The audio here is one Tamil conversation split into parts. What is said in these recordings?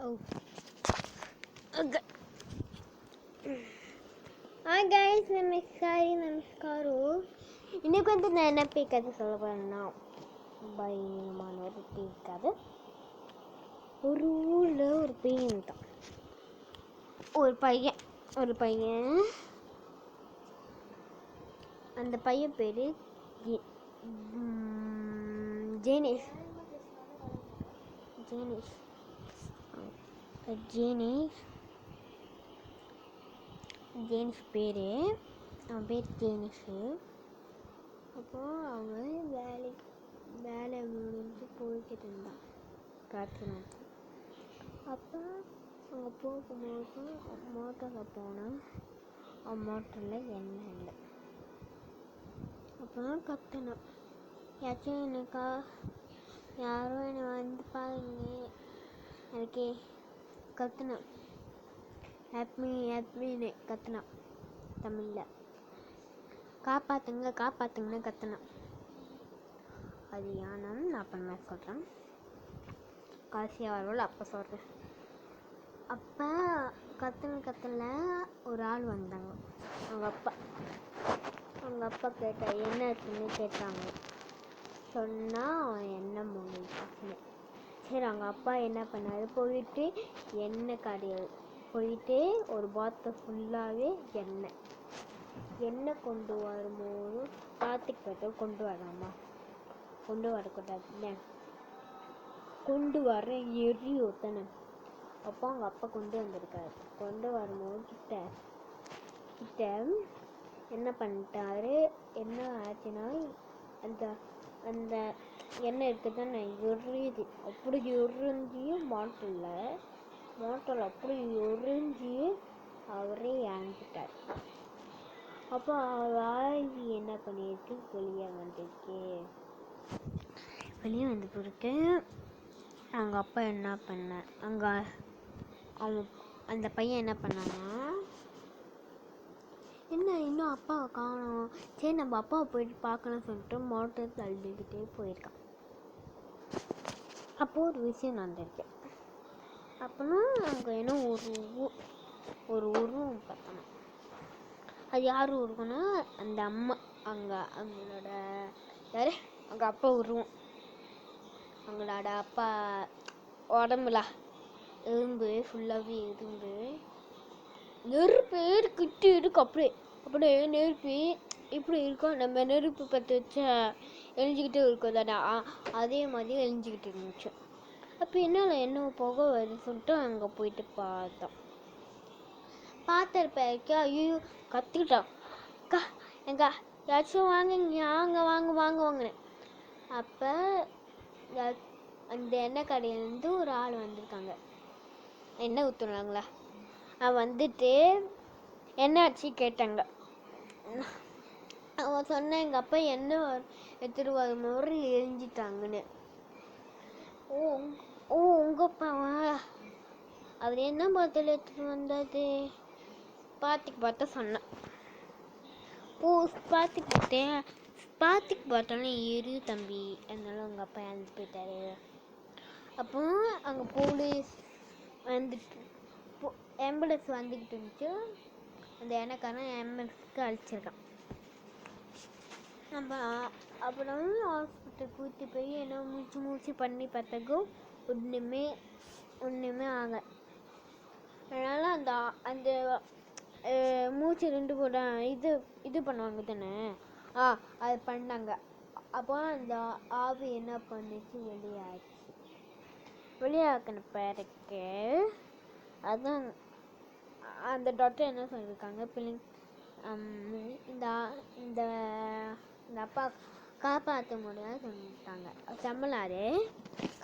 Oh. Okay. Hi guys, நமஸ்காரு. இன்னைக்கு வந்து நான் என்ன பேய் சொல்ல போறேன்னா பயங்கரமான ஒரு பேய் கதை. ஒரு ஊர்ல ஒரு பேய் இருந்தான். ஒரு பையன் அந்த பையன் பேரு ஜேனேஷ் பேர். அவன் பேர் ஜேனிஷு. அப்போது அவன் வேலை முடிஞ்சு போய்கிட்டு இருந்தான் ராத்திரி. அப்போ அங்கே போகும்போது மோட்டரில் போனால் அவன் மோட்டரில் எண்ணெய் இல்லை. அப்போ தான் கத்தினான், யாச்சும் எனக்கா யாரும் என்னை வந்து பாருங்க. எனக்கு கத்துனான், ஹாப்பின்னு கத்துனான். தமிழில் காப்பாற்றுங்கன்னு கத்துனான். அது யானான்னு நான் அப்புறமா சொல்கிறேன். காசியாக வரல அப்போ சொல்கிறேன். அப்போ கத்தல ஒரு ஆள் வந்தாங்க. அவங்க அப்பா கேட்டால் என்ன ஆச்சுன்னு கேட்டாங்க. சொன்னால் அவன் எண்ணெய் மூடிட்டான்னு. சரி, அவங்க அப்பா என்ன பண்ணார், போயிட்டு எண்ணெய் கடையில் போயிட்டு ஒரு பாத்திரம் ஃபுல்லாகவே எண்ணெய் கொண்டு வரும்போது பிளாஸ்டிக் பாத்திரம் கொண்டு வரக்கூடாது, கொண்டு வர எரி ஊத்தனை. அப்போ அவங்க அப்பா கொண்டு வந்திருக்காரு. கொண்டு வரும்போது கிட்ட என்ன பண்ணிட்டாரு, என்ன ஆச்சுன்னா அந்த அந்த எண்ணெய் இருக்குதானே எரியுது. அப்படி எரிஞ்சியும் மோட்டரில் அப்படி எரிஞ்சு அவரே இறந்துட்டார். அப்போ வாங்கி என்ன பண்ணியிருக்கு, வெளியே வந்து பிறகு அவங்க அப்பா என்ன பண்ண, அந்த பையன் என்ன பண்ணான்னா, என்ன இன்னும் அப்பாவை காணோம், சரி நம்ம அப்பாவை போயிட்டு பார்க்கணும்னு சொல்லிட்டு மோட்டர் தள்ளிக்கிட்டே போயிருக்கான். அப்போது ஒரு விஷயம் நடந்திருக்கு. அப்போனா அங்கே என்ன ஒரு உருவம் பார்த்தோம். அது யார் உருவம்னா அந்த அம்மா, அவங்களோட யார், அவங்க அப்பா உருவம். அவங்களோட அப்பா உடம்புல எறும்பு ஃபுல்லாகவே எறும்பு, நெருப்பு கிட்டு இருக்கு. அப்படியே நெருப்பு இப்படி இருக்கும். நம்ம நெருப்பு பற்ற வச்சா எரிஞ்சிக்கிட்டே இருக்கும் தானே, அதே மாதிரி எரிஞ்சிக்கிட்டு இருந்துச்சு. அப்போ என்ன புகை வருதுன்னு சொல்லிட்டு அங்கே போயிட்டு பார்த்துருப்பேன். ஐயோ கற்றுக்கிட்டான், எங்க யாச்சும் வாங்குனேன். அப்போ அந்த எண்ணெய் கடையிலேருந்து ஒரு ஆள் வந்திருக்காங்க, எண்ணெய் ஊற்றுனாங்களா. வந்துட்டு என்ன ஆச்சு கேட்டாங்க. அவன் சொன்னேன், எங்கள் அப்பா எண்ணெய் எடுத்துகிட்டு வரும்போது எரிஞ்சிட்டாங்கன்னு. உங்கள் அப்பாவா? அவர் என்ன பாத்திரம் எடுத்துகிட்டு வந்தாது? பார்த்தா சொன்னேன். பாத்திக்கு பார்த்தோன்னா எரி தம்பி, அதனால உங்கள் அப்பா இறந்து போயிட்டாரு. அப்போ அங்கே போலீஸ் ஆம்புலன்ஸ் வந்துக்கிட்டு இருந்துச்சு. அந்த எண்ணெய்க்காரன் ஆம்புலன்ஸுக்கு அழைச்சிருக்கான். நம்ம அப்புறம் ஹாஸ்பிட்டல் கூட்டி போய் என்ன மூச்சு பண்ணி பார்த்தாக்கும் ஒன்றுமே ஆகலை. அதனால் அந்த மூச்சு 2 போட இது பண்ணுவாங்க தானே, அது பண்ணாங்க. அப்போ அந்த ஆவி என்ன பண்ணிச்சு, வெளியாக்கின பிறகு அதுதான் அந்த டாக்டர் என்ன சொல்லியிருக்காங்க, இந்த அப்பா காப்பாற்ற முடியாது சொல்லிட்டாங்க. தமிழாரு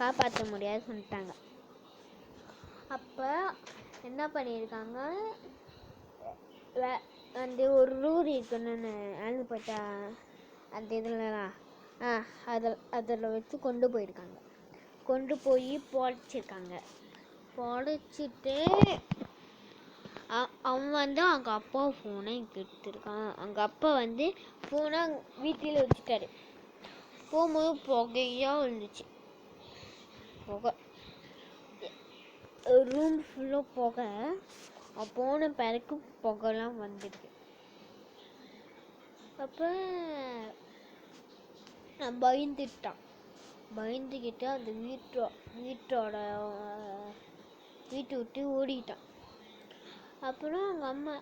காப்பாற்ற முடியாது சொல்லிட்டாங்க. அப்போ என்ன பண்ணியிருக்காங்க, அந்த ஒரு ரூர் இருக்குன்னு அழுது போயிட்டா அந்த இதுலலாம் அதில் வச்சு கொண்டு போயிருக்காங்க. கொண்டு போய் புடைச்சிட்டு அவன் அவங்க அப்பா ஃபோனை எடுத்துருக்கான். அவங்க அப்பா ஃபோனை வீட்டில் வச்சுட்டாரு. போகும்போது புகையாக இருந்துச்சு. புகை ரூம் ஃபுல்லாக புகை. போன பிறகு புகைலாம் வந்துருக்கு. அப்போ நான் பயந்துக்கிட்டு அந்த வீட்டை விட்டு ஓடிட்டான். அப்புறம் அவங்க அம்மா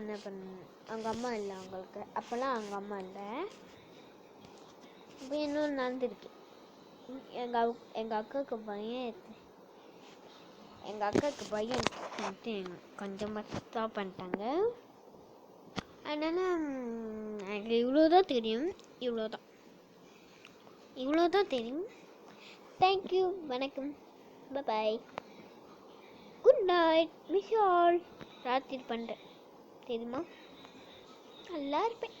என்ன அவங்க அம்மா இல்லை அவங்களுக்கு. அப்போல்லாம் அவங்க அம்மா இல்லை. இப்போ இன்னொன்று நடந்துருக்கு. எங்கள் அக்காவுக்கு பையன் கொஞ்சம் ஸ்டாப் பண்ணிட்டாங்க. அதனால் எனக்கு இவ்வளோதான் தெரியும். தேங்க்யூ, வணக்கம், பாய், குட் நைட், மிஸ் ஆல். ராத்திரி பண்ணுறேன் தெரியுமா? நல்லா இருப்பேன்.